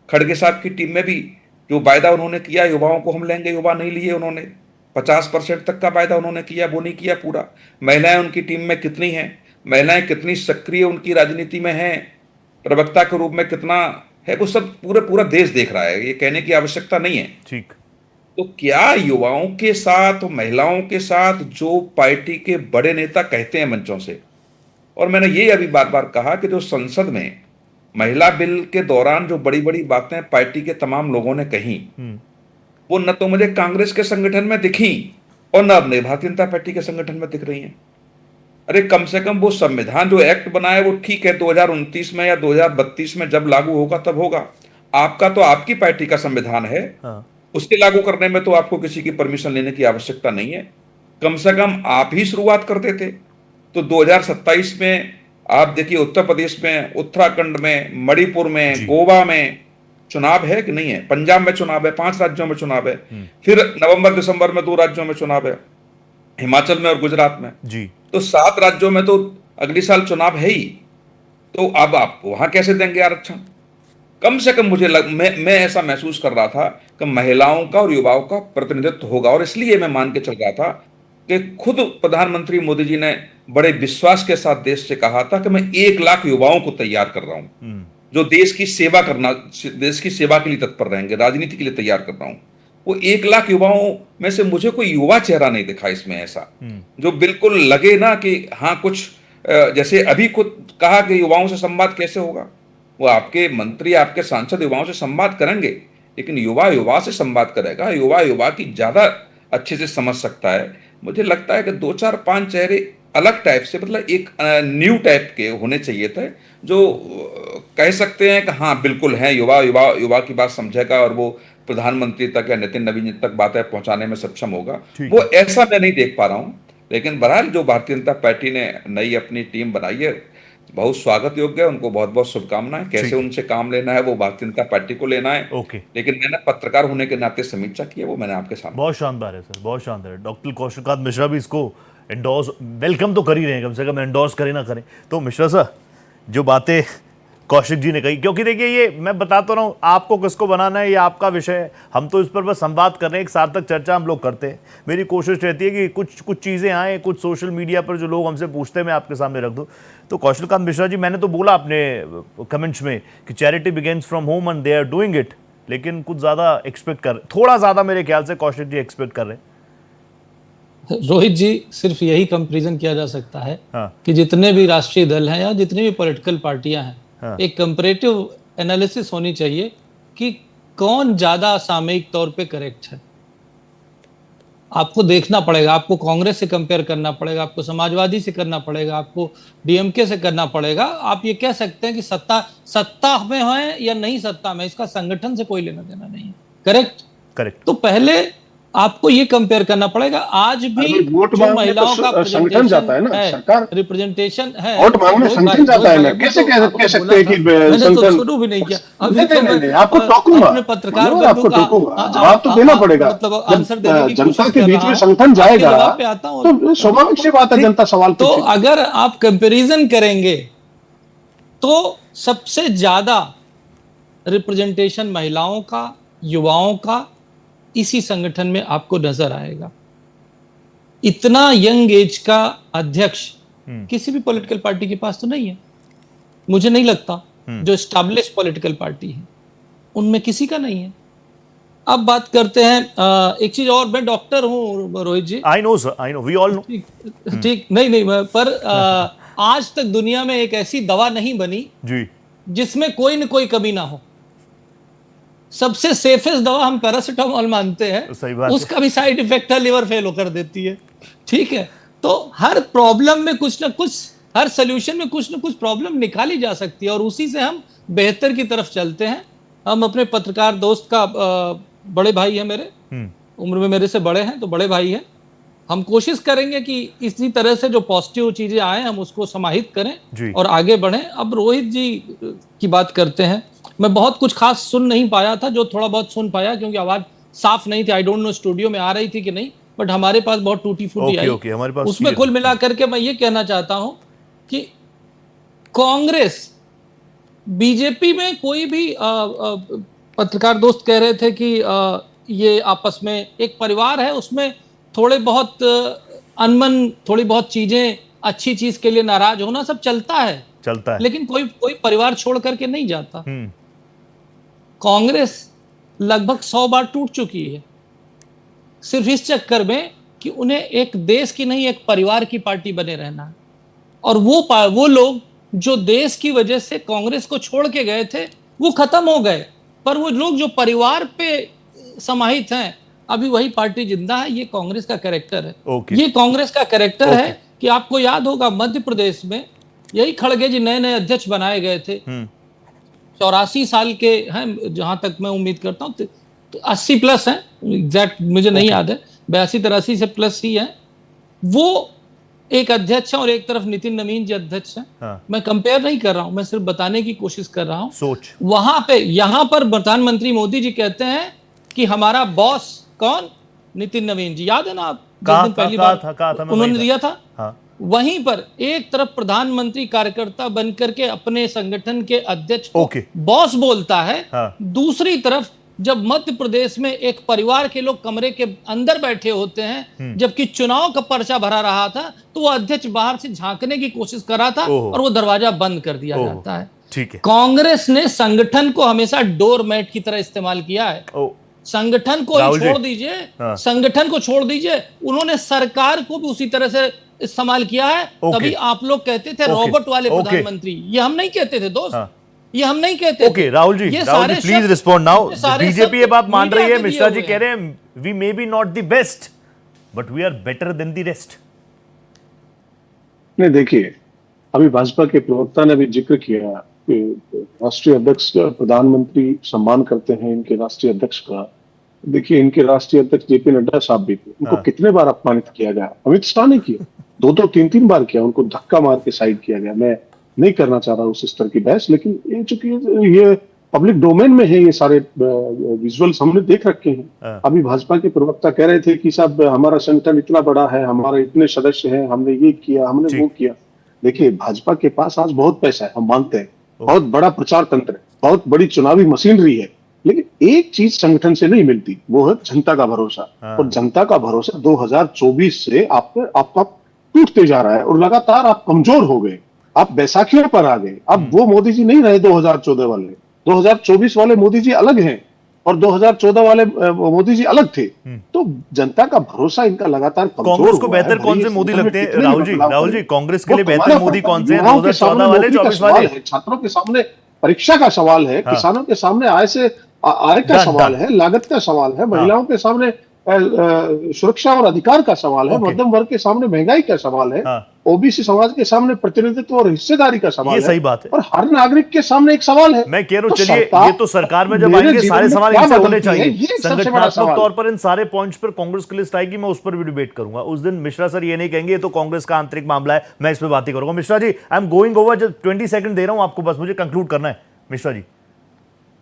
खड़गे साहब की टीम में भी जो वायदा उन्होंने किया युवाओं को हम लेंगे, युवा नहीं लिए उन्होंने। 50% तक का वायदा उन्होंने किया, वो नहीं किया पूरा। महिलाएं उनकी टीम में कितनी हैं, महिलाएं कितनी सक्रिय उनकी राजनीति में हैं, प्रवक्ता के रूप में कितना है, वो सब पूरा देश देख रहा है। ये कहने की आवश्यकता नहीं है। ठीक। तो क्या युवाओं के साथ, महिलाओं के साथ जो पार्टी के बड़े नेता कहते हैं मंचों से, और मैंने ये अभी बार बार कहा कि जो संसद में महिला बिल के दौरान जो बड़ी बड़ी बातें पार्टी के तमाम लोगों ने कही, वो न तो मुझे कांग्रेस के संगठन में दिखी और न अब भारतीय जनता पार्टी के संगठन में दिख रही हैं। अरे कम से कम वो संविधान जो एक्ट बनाया वो ठीक है, 2029 में या 2032 में जब लागू होगा तब होगा। आपका तो आपकी पार्टी का संविधान है, हाँ। उसके लागू करने में तो आपको किसी की परमिशन लेने की आवश्यकता नहीं है। कम से कम आप ही शुरुआत करते थे। तो 2027 में आप देखिए, उत्तर प्रदेश में, उत्तराखंड में, मणिपुर में, गोवा में चुनाव है कि नहीं है? पंजाब में चुनाव है, 5 राज्यों में चुनाव है। फिर नवंबर दिसंबर में 2 राज्यों में चुनाव है, हिमाचल में और गुजरात में जी। तो 7 राज्यों में तो अगले साल चुनाव है ही। तो अब आप वहां कैसे देंगे आरक्षण? कम से कम मैं ऐसा महसूस कर रहा था कि महिलाओं का और युवाओं का प्रतिनिधित्व होगा। और इसलिए मैं मान के चल रहा था कि खुद प्रधानमंत्री मोदी जी ने बड़े विश्वास के साथ देश से कहा था कि मैं 1 लाख युवाओं को तैयार कर रहा हूं जो देश की सेवा के लिए तत्पर रहेंगे, राजनीति के लिए तैयार कर रहा हूं। वो 1 लाख युवाओं में से मुझे कोई युवा चेहरा नहीं दिखा इसमें ऐसा जो बिल्कुल लगे ना कि हाँ कुछ, जैसे अभी खुद कहा कि युवाओं से संवाद कैसे होगा। वो आपके मंत्री, आपके सांसद युवाओं से संवाद करेंगे, लेकिन युवा से संवाद करेगा, युवा की ज्यादा अच्छे से समझ सकता है। मुझे लगता है कि 2-4-5 चेहरे अलग टाइप से, मतलब एक न्यू टाइप के होने चाहिए थे जो कह सकते हैं कि हाँ बिल्कुल है, युवा की बात समझेगा और वो प्रधानमंत्री तक या नितिन नवीन तक बातें पहुंचाने में सक्षम होगा। वो ऐसा मैं नहीं देख पा रहा हूं। लेकिन बहरहाल जो भारतीय जनता पार्टी ने नई अपनी टीम बनाई है, बहुत स्वागत योग्य है। उनको बहुत बहुत शुभकामनाएं। कैसे उनसे काम लेना है वो भारतीय जनता पार्टी को लेना है। लेकिन मैंने पत्रकार होने के नाते समीक्षा की है, वो मैंने आपके सामने। बहुत शानदार है सर, बहुत शानदार है। डॉक्टर कौशल कांत मिश्रा भी इसको एंडोर्स, वेलकम तो कर ही रहे हैं, कम से कम एंडोर्स करें ना करें। तो मिश्रा सर, जो बातें कौशिक जी ने कही, क्योंकि देखिए ये मैं बताता रहा हूँ, आपको किसको बनाना है ये आपका विषय है, हम तो इस पर बस संवाद कर रहे हैं, एक सार्थक चर्चा हम लोग करते हैं। मेरी कोशिश रहती है कि कुछ चीज़ें आएँ, कुछ सोशल मीडिया पर जो लोग हमसे पूछते हैं मैं आपके सामने रख दूँ। तो कौशल कांत मिश्रा जी, मैंने तो बोला अपने कमेंट्स में कि charity begins from home and they are doing it, लेकिन कुछ ज़्यादा एक्सपेक्ट कर, थोड़ा ज़्यादा मेरे ख्याल से कौशिक जी एक्सपेक्ट कर रहे हैं। रोहित जी, सिर्फ यही कंपैरिजन किया जा सकता है कि जितने भी राष्ट्रीय दल हैं या जितनी भी पॉलिटिकल पार्टियां हैं, एक कंपैरेटिव एनालिसिस होनी चाहिए कि कौन ज्यादा सामयिक तौर पे करेक्ट है। आपको देखना पड़ेगा, आपको कांग्रेस से कंपेयर करना पड़ेगा, आपको समाजवादी से करना पड़ेगा, आपको डीएमके से करना पड़ेगा। आप ये कह सकते हैं कि सत्ता में है या नहीं सत्ता में, इसका संगठन से कोई लेना देना नहीं है। करेक्ट। करेक्ट। तो पहले आपको ये कंपेयर करना पड़ेगा। आज भी वोट जो मांगने महिलाओं तो का संगठन जाता है ना, सरकार रिप्रेजेंटेशन है, वोट मांगने संगठन जाता है ना, कैसे कह सकते हैं कि मैंने तो संगठन शुरू भी नहीं किया। अभी नहीं, तो नहीं, मैं नहीं, आपको टोकूंगा, अपने पत्रकार मनोहर, आपको बंधु का टोकूंगा, जवाब तो देना पड़ेगा। मतलब आंसर देने की जनता कोशिश के कर बीच रहा में हूं। संगठन आपके जाएगा जवाब पे आता हूं। तो स्वाभाविक सी बात है, जनता सवाल तो पूछेगी। अगर आप कंपैरिजन करेंगे तो सबसे ज्यादा रिप्रेजेंटेशन महिलाओं का, युवाओं का इसी संगठन में आपको नजर आएगा। इतना यंग एज का अध्यक्ष किसी भी पॉलिटिकल पार्टी के पास तो नहीं है, मुझे नहीं लगता। जो एस्टैब्लिश पॉलिटिकल पार्टी है उनमें किसी का नहीं है। अब बात करते हैं एक चीज और, मैं डॉक्टर हूं Rohit ji. I know sir, I know, we all know. ठीक, नहीं, पर आज तक दुनिया में एक ऐसी दवा नहीं बनी जी जिसमें कोई न कोई कमी ना हो। सबसे सेफेस्ट दवा हम पैरासिटामोल मानते हैं, सही बात है। उसका भी साइड इफेक्ट है, लिवर फेल होकर देती है। ठीक है, तो हर प्रॉब्लम में कुछ ना कुछ, हर सोल्यूशन में कुछ ना कुछ प्रॉब्लम निकाली जा सकती है और उसी से हम बेहतर की तरफ चलते हैं। हम अपने पत्रकार दोस्त का बड़े भाई है मेरे, उम्र में मेरे से बड़े हैं तो बड़े भाई हैं। हम कोशिश करेंगे कि इसी तरह से जो पॉजिटिव चीजें आए हम उसको समाहित करें और आगे बढ़ें। अब रोहित जी की बात करते हैं। मैं बहुत कुछ खास सुन नहीं पाया था, जो थोड़ा बहुत सुन पाया क्योंकि आवाज साफ नहीं थी। आई डोंट नो स्टूडियो में आ रही थी कि नहीं, बट हमारे पास बहुत टूटी फूटी आई। हमारे पास उसमें कुल मिला करके मैं ये कहना चाहता हूं कि कांग्रेस बीजेपी में कोई भी पत्रकार दोस्त कह रहे थे कि ये आपस में एक परिवार है, उसमें थोड़े बहुत अनमन, थोड़ी बहुत चीजें, अच्छी चीज के लिए नाराज होना सब चलता है, लेकिन कोई परिवार छोड़ करके नहीं जाता। कांग्रेस लगभग 100 बार टूट चुकी है, सिर्फ इस चक्कर में कि उन्हें एक देश की नहीं एक परिवार की पार्टी बने रहना है। और वो लोग जो देश की वजह से कांग्रेस को छोड़ के गए थे वो खत्म हो गए, पर वो लोग जो परिवार पे समाहित हैं अभी वही पार्टी जिंदा है। ये कांग्रेस का कैरेक्टर है। ये कांग्रेस का कैरेक्टर है कि आपको याद होगा मध्य प्रदेश में यही खड़गे जी नए नए अध्यक्ष बनाए गए थे। 84 साल के हैं जहां तक मैं उम्मीद करता हूं, तो 80 प्लस हैं, एग्जैक्ट मुझे नहीं याद है, 82-83 से प्लस ही है। वो एक अध्यक्ष है और एक तरफ नितिन नवीन जी अध्यक्ष हैं। मैं कंपेयर नहीं कर रहा हूं, मैं सिर्फ बताने की कोशिश कर रहा हूं। सोच वहां पे, यहां पर प्रधानमंत्री मोदी जी कहते हैं कि हमारा बॉस कौन, नितिन नवीन जी, याद है ना आप जिस दिन पहली बार उन्होंने दिया था। वहीं पर एक तरफ प्रधानमंत्री कार्यकर्ता बनकर के अपने संगठन के अध्यक्ष को बॉस बोलता है, दूसरी तरफ जब मध्य प्रदेश में एक परिवार के लोग कमरे के अंदर बैठे होते हैं, जबकि चुनाव का पर्चा भरा रहा था, तो वो अध्यक्ष बाहर से झांकने की कोशिश कर रहा था और वो दरवाजा बंद कर दिया जाता है। ठीक है, कांग्रेस ने संगठन को हमेशा डोरमैट की तरह इस्तेमाल किया है। संगठन को छोड़ दीजिए, संगठन को छोड़ दीजिए, उन्होंने सरकार को भी उसी तरह से इस्तेमाल किया है। तभी आप लोग कहते थे रॉबर्ट वाले प्रधानमंत्री, ये हम नहीं कहते थे दोस्त, ये हम नहीं कहते। Okay Rahul ji, please respond now. BJP ये बात मान रही है, मिश्रा जी कह रहे हैं we may be not the best but we are better than the rest. नहीं, देखिए, अभी भाजपा के प्रवक्ता ने भी जिक्र किया कि राष्ट्रीय अध्यक्ष प्रधानमंत्री सम्मान करते हैं इनके राष्ट्रीय अध्यक्ष का। देखिए, इनके राष्ट्रीय अध्यक्ष जेपी नड्डा साहब भी थे, उनको कितने बार अपमानित किया गया। अमित शाह ने किया, 2-2, 3-3 बार किया, उनको धक्का मार के साइड किया गया। मैं नहीं करना चाह रहा उस स्तर की बहस, लेकिन ये चूंकि ये पब्लिक डोमेन में है, ये सारे विजुअल्स हमने देख रखे हैं। अभी भाजपा के प्रवक्ता कह रहे थे कि साहब हमारा संगठन इतना बड़ा है, हमारे इतने सदस्य हैं, हमने ये किया, हमने वो किया। देखिए, भाजपा के पास आज बहुत पैसा है, हम मानते हैं, बहुत बड़ा प्रचार तंत्र है, बहुत बड़ी चुनावी मशीनरी है, लेकिन एक चीज संगठन से नहीं मिलती, वो है जनता का भरोसा। और जनता का भरोसा 2024 से आपका टूटते जा रहा है और लगातार आप कमजोर हो गए, आप बैसाखियों पर आ गए। अब वो मोदी जी नहीं रहे 2014 वाले, 2024 वाले मोदी जी अलग हैं और 2014 वाले मोदी जी अलग थे। तो जनता का भरोसा इनका लगातार कमजोर कांग्रेस को बेहतर कौन से मोदी लगते हैं राहुल जी? कांग्रेस के लिए बेहतर मोदी कौन से हैं, 2014 वाले, 24 वाले? छात्रों के सामने परीक्षा का सवाल है, किसानों के सामने आय से आय का Done, सवाल done. है, लागत का सवाल है, महिलाओं के सामने सुरक्षा और अधिकार का सवाल है, Okay. मध्यम वर्ग के सामने महंगाई का सवाल है, हाँ। ओबीसी समाज के सामने प्रतिनिधित्व और हिस्सेदारी का सवाल ये है, सही बात है। और हर नागरिक के सामने एक सवाल है। मैं कह रहा हूं, तो चलिए सरकार- ये तो सरकार में जब मेरे आएंगे जीवन सारे में सवाल क्या इनसे होने बदलती है, चाहिए। ये सबसे बड़ा संगठनात्मक सवाल तौर पर इन सारे पॉइंट्स पर कांग्रेस की लिस्ट आएगी, मैं उस पर भी डिबेट करूंगा। उस दिन मिश्रा सर ये नहीं कहेंगे ये तो कांग्रेस का आंतरिक मामला है, मैं इस पर बात ही करूंगा। Mishra ji, I am going over, just 20 second दे रहा हूं आपको, बस मुझे कंक्लूड करना है। मिश्रा जी,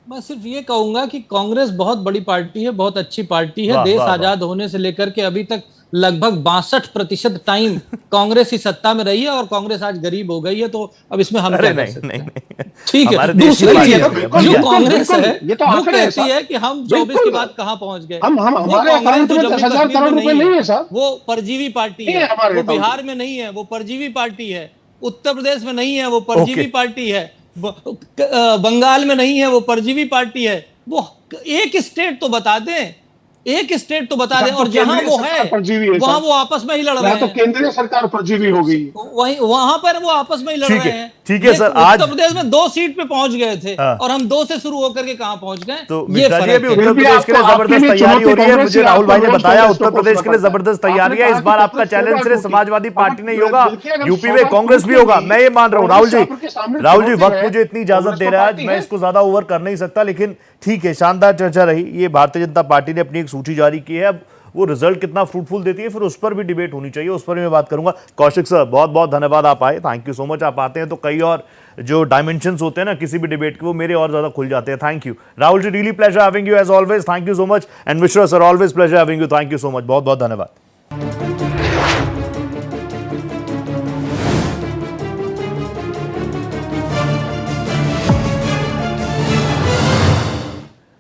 मैं सिर्फ ये कहूंगा कि कांग्रेस बहुत बड़ी पार्टी है, बहुत अच्छी पार्टी है। वाह, देश वाह, वाह। आजाद होने से लेकर के अभी तक लगभग 62% टाइम कांग्रेस ही सत्ता में रही है, और कांग्रेस आज गरीब हो गई है, तो अब इसमें हम अरे क्या कर नहीं सकते नहीं हैं? नहीं, ठीक है। हमारे देश की दूसरी पार्टी चीज, है, बिल्कुल, जो बिल्कुल, कांग्रेस बिल्कुल, है ये तो वो आंकड़े हैं कहती साहब। है कि हम 24 बिल्कुल। के बाद कहां पहुंच गए। हम वो हमारे कांग्रेस अकाउंट जो में जम्मू 10,000 कश्मीर करोड़ में रुपए नहीं है साहब। वो परजीवी पार्टी नहीं है। है हमारे वो अकाउंट में। बिहार में नहीं है, वो परजीवी पार्टी है। उत्तर प्रदेश में नहीं है, वो परजीवी Okay. पार्टी है। बंगाल में नहीं है, वो परजीवी पार्टी है। वो एक स्टेट तो बता दें, एक स्टेट तो बता दें, यहाँ तो और जहां केंद्रीय वो सरकार है परजीवी है वहां साहब। वो आपस में ही लड़ रहे यहाँ तो हैं। केंद्रीय सरकार परजीवी हो गई। वहीं वहां पर वो आपस में ही लड़ ठीक रहे है, हैं। ठीक है ये सर, उत्तर आज- प्रदेश में 2 सीट पे पहुंच गए थे, हाँ। और हम 2 से शुरू होकर के कहां पहुंच गए, तो ये मिश्रा जी, फर्क अभी है। उत्तर फिर भी प्रदेश के लिए आपको- जबरदस्त आपके लिए तैयारी हो रही है। चुनौती मुझे कांग्रेस राहुल भाई ने आपको बताया रोज उत्तर कांग्रेस प्रदेश के लिए को जबरदस्त पड़ता है। तैयारी है। आपने इस बार कहा आपका कि चैलेंज कांग्रेस सिर्फ को समाजवादी पार्टी नहीं होगा, देखिए, अगर यूपी में सोलह कांग्रेस भी फूट होगा। की मैं ये मान रहा हूँ। राहुल जी, कांग्रेस के सामने राहुल जी, चुनौती वक्त है। मुझे इतनी इजाजत कांग्रेस दे तो रहा है आज, पार्टी मैं है। इसको ज्यादा ओवर कर नहीं सकता, लेकिन ठीक है, शानदार चर्चा रही। ये भारतीय जनता पार्टी ने अपनी एक सूची जारी की है, अब वो रिजल्ट कितना फ्रूटफुल देती है फिर उस पर भी डिबेट होनी चाहिए, उस पर भी मैं बात करूंगा। कौशिक सर, बहुत बहुत धन्यवाद, आप आए, थैंक यू सो मच। आप आते हैं तो कई और जो डायमेंशंस होते हैं ना किसी भी डिबेट के, वो मेरे और ज्यादा खुल जाते हैं। Thank you Rahul ji, really pleasure having you as always, thank you so much. And Mishra sir, always pleasure having you, thank you so much, बहुत बहुत धन्यवाद।